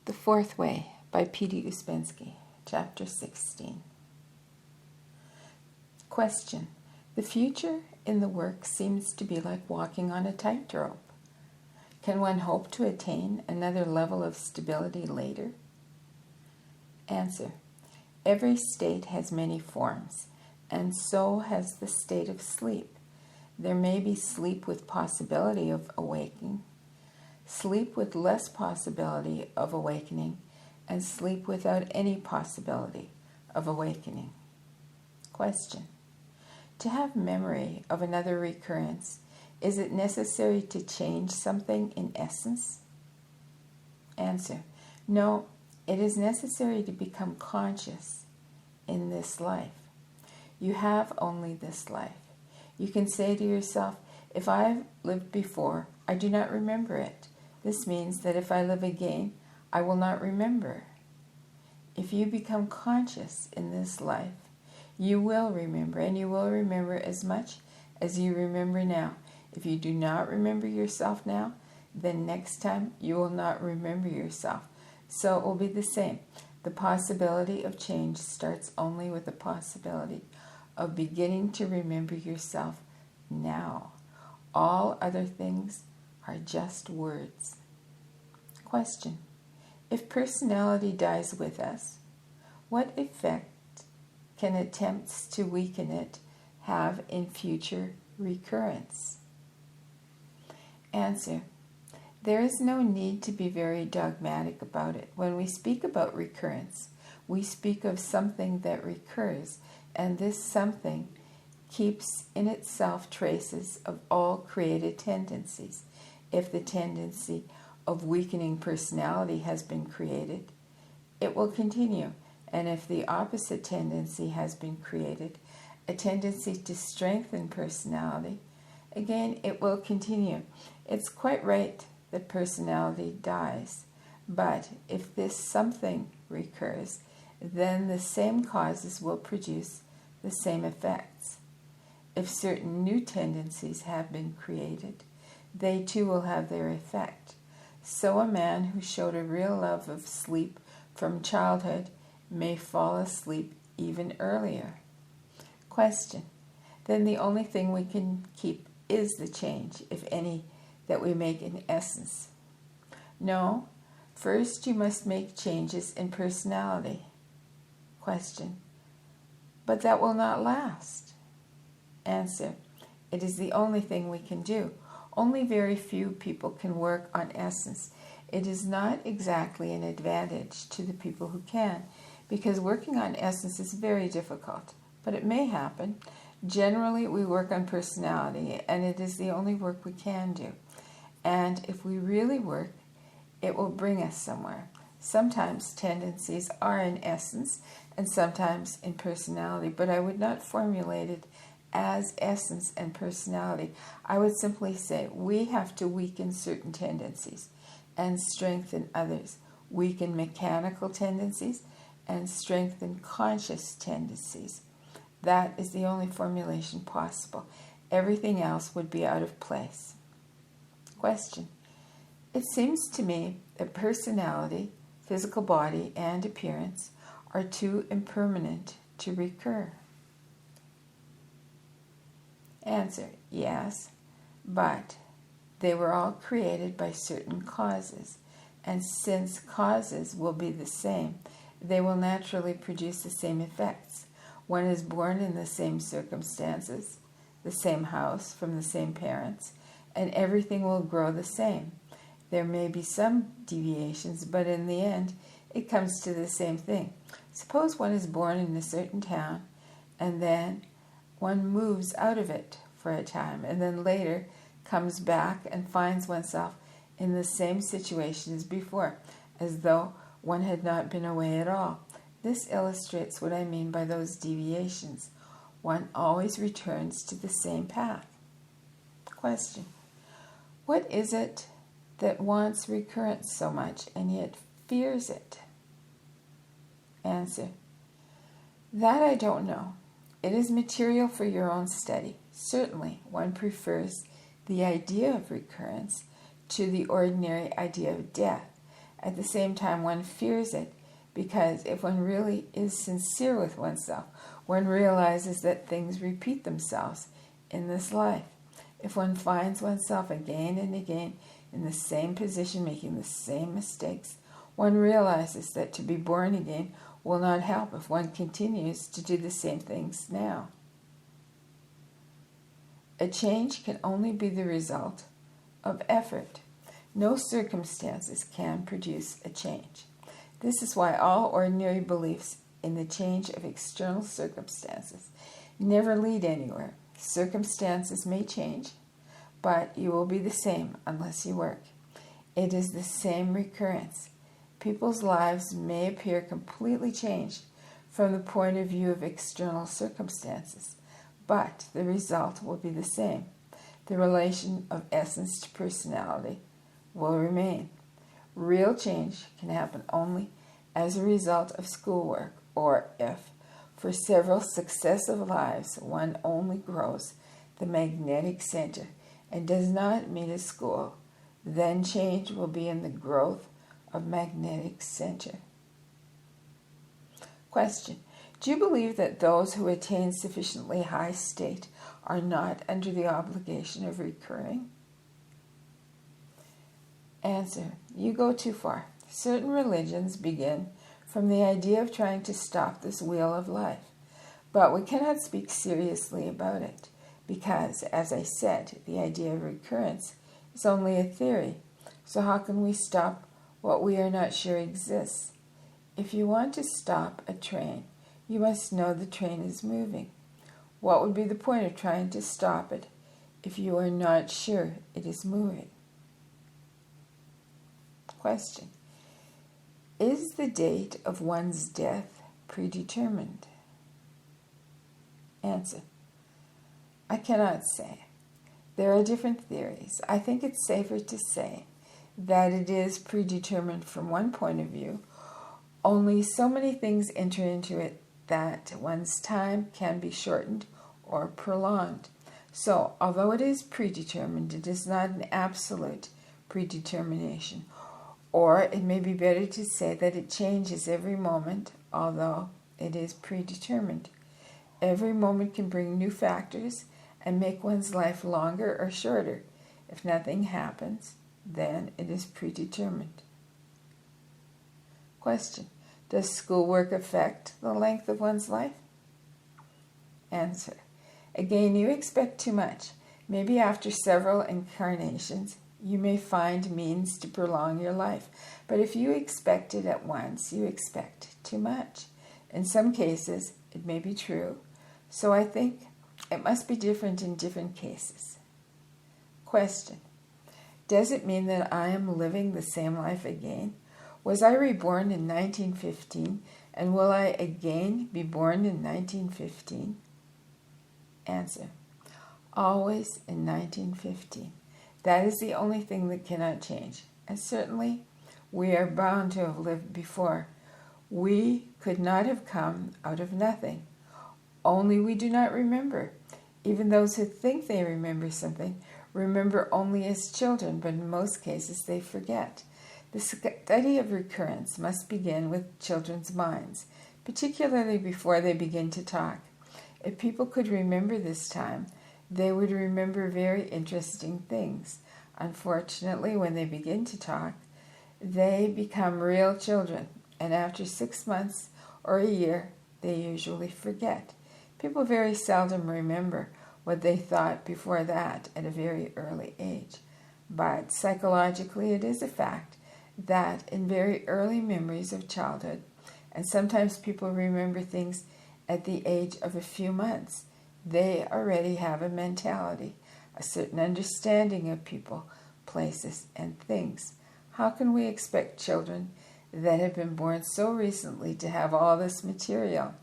The Fourth Way by P.D. Ouspensky, Chapter 16. Question. The future in the work seems to be like walking on a tightrope. Can one hope to attain another level of stability later? Answer. Every state has many forms, and so has the state of sleep. There may be sleep with possibility of awakening, sleep with less possibility of awakening, and sleep without any possibility of awakening. Question. To have memory of another recurrence, is it necessary to change something in essence? Answer. No, it is necessary to become conscious in this life. You have only this life. You can say to yourself, if I have lived before, I do not remember it. This means that if I live again, I will not remember. If you become conscious in this life, you will remember, and you will remember as much as you remember now. If you do not remember yourself now, then next time you will not remember yourself. So it will be the same. The possibility of change starts only with the possibility of beginning to remember yourself now. All other things are just words. Question. If personality dies with us, what effect can attempts to weaken it have in future recurrence? Answer. There is no need to be very dogmatic about it. When we speak about recurrence, we speak of something that recurs, and this something keeps in itself traces of all created tendencies. If the tendency of weakening personality has been created, it will continue. And if the opposite tendency has been created, a tendency to strengthen personality, again, it will continue. It's quite right that personality dies, but if this something recurs, then the same causes will produce the same effects. If certain new tendencies have been created, they too will have their effect. So a man who showed a real love of sleep from childhood may fall asleep even earlier. Question. Then the only thing we can keep is the change, if any, that we make in essence. No, first you must make changes in personality. Question. But that will not last. Answer. It is the only thing we can do. Only very few people can work on essence. It is not exactly an advantage to the people who can, because working on essence is very difficult, but it may happen. Generally, we work on personality, and it is the only work we can do. And if we really work, it will bring us somewhere. Sometimes tendencies are in essence, and sometimes in personality, but I would not formulate it as essence and personality. I would simply say we have to weaken certain tendencies and strengthen others. Weaken mechanical tendencies and strengthen conscious tendencies. That is the only formulation possible. Everything else would be out of place. Question. It seems to me that personality, physical body, and appearance are too impermanent to recur. Answer. Yes, but they were all created by certain causes, and since causes will be the same, they will naturally produce the same effects. One is born in the same circumstances, the same house, from the same parents, and everything will grow the same. There may be some deviations, but in the end, it comes to the same thing. Suppose one is born in a certain town, and then one moves out of it for a time, and then later comes back and finds oneself in the same situation as before, as though one had not been away at all. This illustrates what I mean by those deviations. One always returns to the same path. Question. What is it that wants recurrence so much and yet fears it? Answer. That I don't know. It is material for your own study. Certainly, one prefers the idea of recurrence to the ordinary idea of death, At the same time, one fears it, because if one really is sincere with oneself, one realizes that things repeat themselves in this life. If one finds oneself again and again in the same position, making the same mistakes, one realizes that to be born again will not help if one continues to do the same things now. A change can only be the result of effort. No circumstances can produce a change. This is why all ordinary beliefs in the change of external circumstances never lead anywhere. Circumstances may change, but you will be the same unless you work. It is the same recurrence. People's lives may appear completely changed from the point of view of external circumstances, but the result will be the same. The relation of essence to personality will remain. Real change can happen only as a result of schoolwork, or if, for several successive lives, one only grows the magnetic center and does not meet a school, then change will be in the growth of magnetic center. Question: do you believe that those who attain sufficiently high state are not under the obligation of recurring? Answer: you go too far. Certain religions begin from the idea of trying to stop this wheel of life, but we cannot speak seriously about it because, as I said, the idea of recurrence is only a theory. So how can we stop what we are not sure exists? If you want to stop a train, you must know the train is moving. What would be the point of trying to stop it if you are not sure it is moving? Question: is the date of one's death predetermined? Answer: I cannot say. There are different theories. I think it's safer to say that it is predetermined from one point of view. Only so many things enter into it that one's time can be shortened or prolonged. So, although it is predetermined, it is not an absolute predetermination. Or it may be better to say that it changes every moment, although it is predetermined. Every moment can bring new factors and make one's life longer or shorter. If nothing happens, then it is predetermined. Question: does schoolwork affect the length of one's life? Answer: again, you expect too much. Maybe after several incarnations, you may find means to prolong your life. But if you expect it at once, you expect too much. In some cases, it may be true. So I think it must be different in different cases. Question: does it mean that I am living the same life again? Was I reborn in 1915, and will I again be born in 1915? Answer: always in 1915. That is the only thing that cannot change. And certainly, we are bound to have lived before. We could not have come out of nothing. Only we do not remember. Even those who think they remember something remember only as children, but in most cases they forget. The study of recurrence must begin with children's minds, particularly before they begin to talk. If people could remember this time, they would remember very interesting things. Unfortunately, when they begin to talk, they become real children, and after 6 months or a year, they usually forget. People very seldom remember what they thought before that at a very early age. But psychologically, it is a fact that in very early memories of childhood, and sometimes people remember things at the age of a few months, they already have a mentality, a certain understanding of people, places, and things. How can we expect children that have been born so recently to have all this material?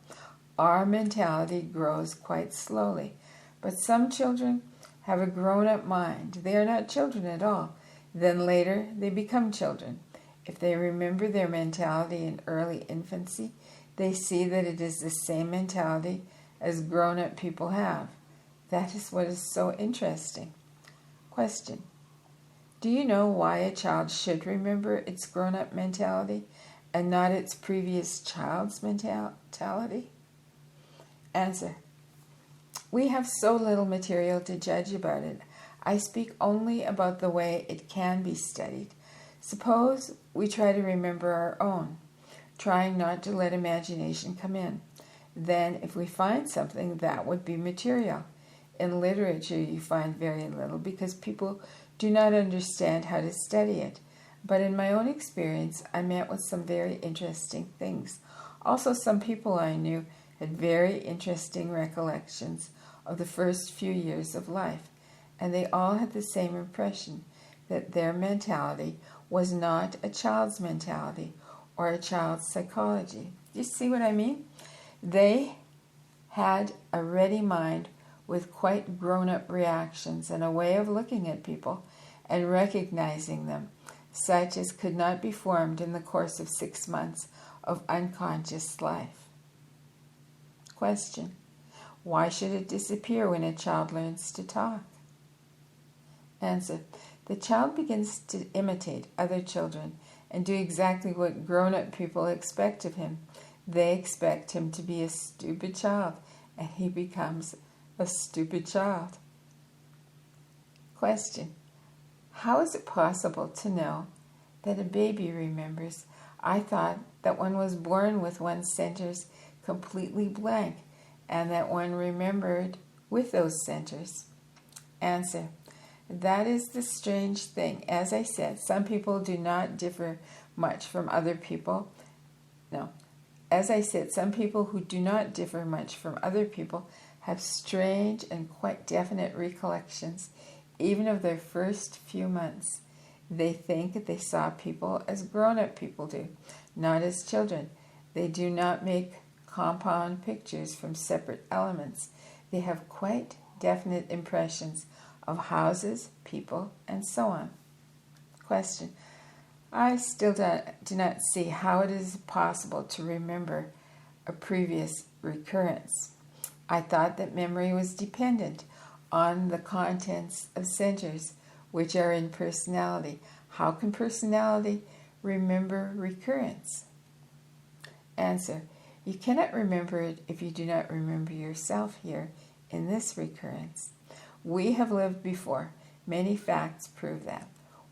Our mentality grows quite slowly, but some children have a grown-up mind. They are not children at all. Then later they become children. If they remember their mentality in early infancy, they see that it is the same mentality as grown-up people have. That is what is so interesting. Question: Do you know why a child should remember its grown-up mentality and not its previous child's mentality? Answer. We have so little material to judge about it. I speak only about the way it can be studied. Suppose we try to remember our own, trying not to let imagination come in. Then, if we find something, that would be material. In literature, you find very little because people do not understand how to study it. But in my own experience, I met with some very interesting things. Also, some people I knew had very interesting recollections of the first few years of life, and they all had the same impression, that their mentality was not a child's mentality or a child's psychology. You see what I mean? They had a ready mind with quite grown-up reactions and a way of looking at people and recognizing them, such as could not be formed in the course of 6 months of unconscious life. Question. Why should it disappear when a child learns to talk? Answer. The child begins to imitate other children and do exactly what grown-up people expect of him. They expect him to be a stupid child, and he becomes a stupid child. Question. How is it possible to know that a baby remembers? I thought that one was born with one's centers completely blank, and that one remembered with those centers. Answer. That is the strange thing. As I said, some people do not differ much from other people. Some people who do not differ much from other people have strange and quite definite recollections, even of their first few months. They think that they saw people as grown-up people do, not as children. They do not make compound pictures from separate elements. They have quite definite impressions of houses, people, and so on. Question. I still do not see how it is possible to remember a previous recurrence. I thought that memory was dependent on the contents of centers, which are in personality. How can personality remember recurrence? Answer. You cannot remember it if you do not remember yourself here in this recurrence. We have lived before. Many facts prove that.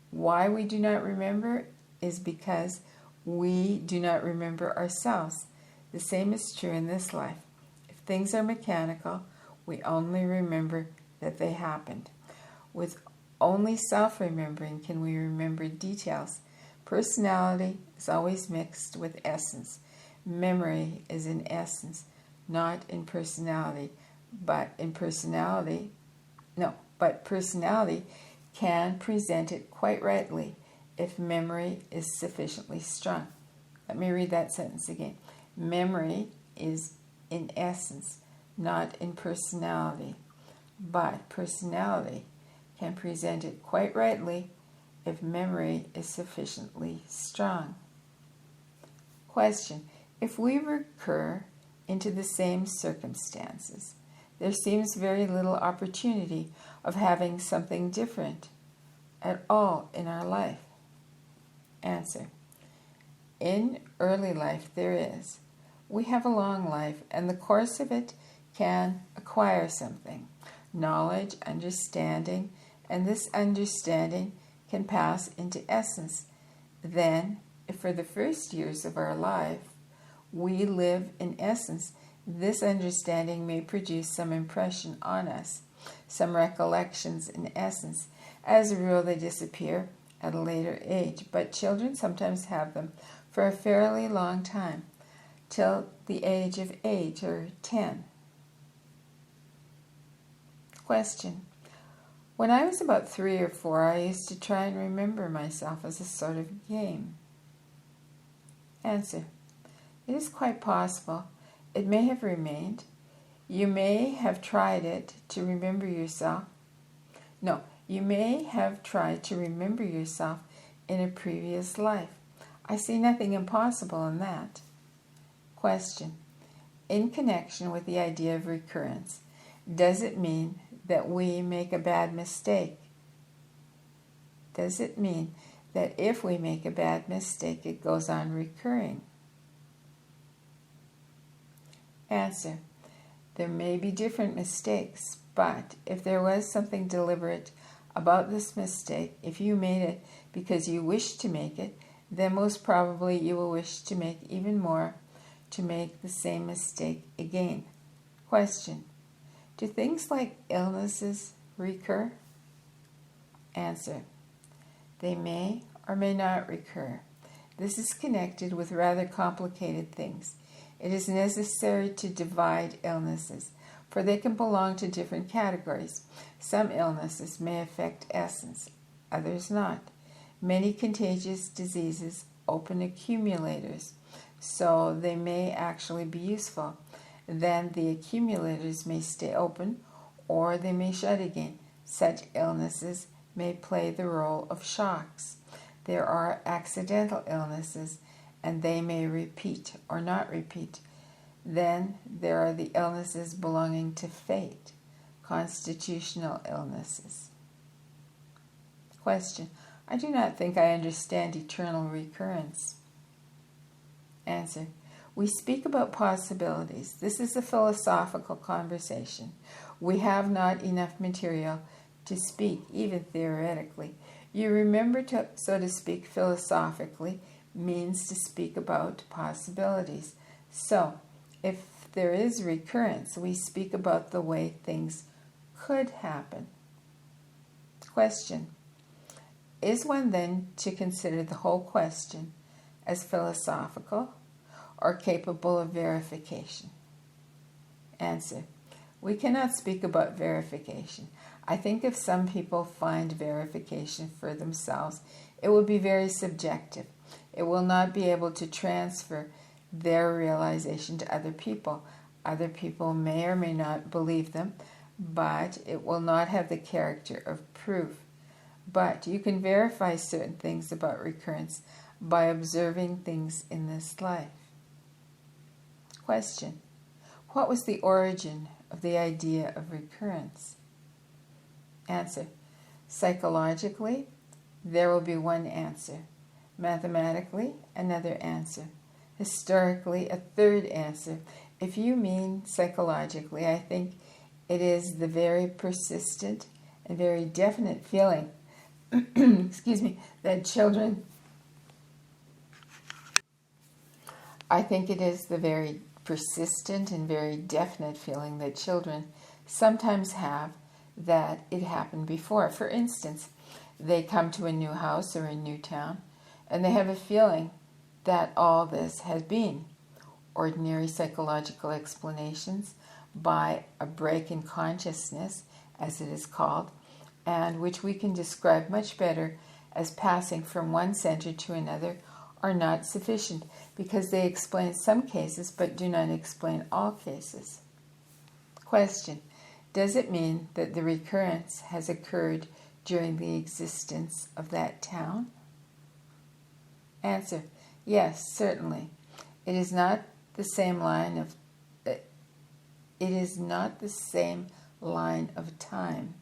Why we do not remember is because we do not remember ourselves. The same is true in this life. If things are mechanical, we only remember that they happened. With only self-remembering can we remember details. Personality is always mixed with essence. Memory is in essence, not in personality, but personality can present it quite rightly if memory is sufficiently strong. Let me read that sentence again. Memory is in essence, not in personality, but personality can present it quite rightly if memory is sufficiently strong. Question. If we recur into the same circumstances, there seems very little opportunity of having something different at all in our life. Answer. In early life there is. We have a long life, and the course of it can acquire something, knowledge, understanding, and this understanding can pass into essence. Then, if for the first years of our life we live in essence, this understanding may produce some impression on us, some recollections in essence. As a rule, they disappear at a later age, but children sometimes have them for a fairly long time, till the age of 8 or 10. Question. When I was about 3 or 4, I used to try and remember myself as a sort of game. Answer. It is quite possible. It may have remained. You may have tried it to remember yourself. No, you may have tried to remember yourself in a previous life. I see nothing impossible in that. Question. In connection with the idea of recurrence, does it mean that we make a bad mistake? does it mean that if we make a bad mistake, it goes on recurring? Answer. There may be different mistakes, but if there was something deliberate about this mistake, if you made it because you wished to make it, then most probably you will wish to make even more to make the same mistake again. Question. Do things like illnesses recur? Answer. They may or may not recur. This is connected with rather complicated things. It is necessary to divide illnesses, for they can belong to different categories. Some illnesses may affect essence, others not. Many contagious diseases open accumulators, so they may actually be useful. Then the accumulators may stay open, or they may shut again. Such illnesses may play the role of shocks. There are accidental illnesses, and they may repeat or not repeat. Then there are the illnesses belonging to fate, constitutional illnesses. Question. I do not think I understand eternal recurrence. Answer. We speak about possibilities. This is a philosophical conversation. We have not enough material to speak, even theoretically. You remember, so to speak, philosophically means to speak about possibilities. So, if there is recurrence, we speak about the way things could happen. Question. Is one then to consider the whole question as philosophical or capable of verification? Answer. We cannot speak about verification. I think if some people find verification for themselves, it will be very subjective. It will not be able to transfer their realization to other people. Other people may or may not believe them, but it will not have the character of proof. But you can verify certain things about recurrence by observing things in this life. Question. What was the origin of the idea of recurrence? Answer. Psychologically, there will be one answer. Mathematically, another answer. Historically, a third answer. If you mean psychologically, I think it is the very persistent and very definite feeling that children, I think it is the very persistent and very definite feeling that children sometimes have that it happened before. For instance, they come to a new house or a new town, and they have a feeling that all this has been. Ordinary psychological explanations by a break in consciousness, as it is called, and which we can describe much better as passing from one center to another, are not sufficient because they explain some cases but do not explain all cases. Question. Does it mean that the recurrence has occurred during the existence of that town? Answer. Yes, certainly. It is not the same line of time.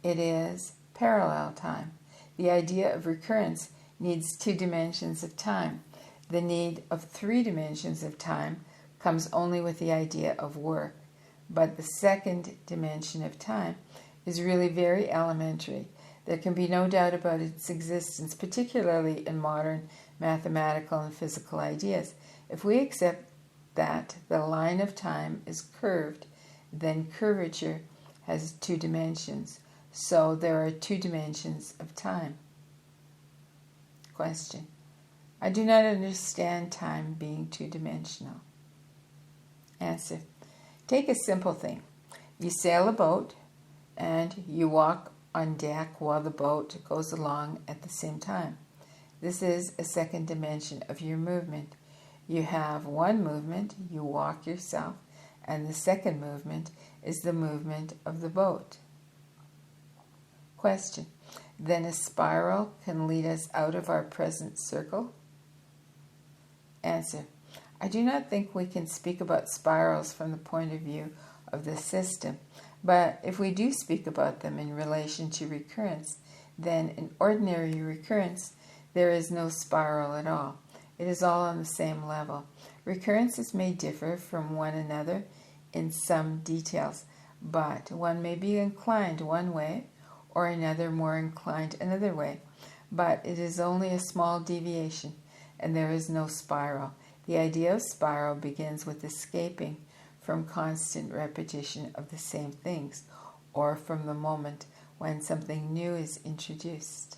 It is parallel time. The idea of recurrence needs 2 dimensions of time. The need of 3 dimensions of time comes only with the idea of work. But the second dimension of time is really very elementary. There can be no doubt about its existence, particularly in modern mathematical and physical ideas. If we accept that the line of time is curved, then curvature has 2 dimensions. So there are 2 dimensions of time. Question. I do not understand time being 2-dimensional. Answer. Take a simple thing. You sail a boat and you walk on deck while the boat goes along at the same time. This is a second dimension of your movement. You have one movement, you walk yourself, and the second movement is the movement of the boat. Question. Then a spiral can lead us out of our present circle? Answer. I do not think we can speak about spirals from the point of view of the system, but if we do speak about them in relation to recurrence, then in ordinary recurrence, there is no spiral at all. It is all on the same level. Recurrences may differ from one another in some details, but one may be inclined one way or another more inclined another way. But it is only a small deviation, and there is no spiral. The idea of spiral begins with escaping from constant repetition of the same things, or from the moment when something new is introduced.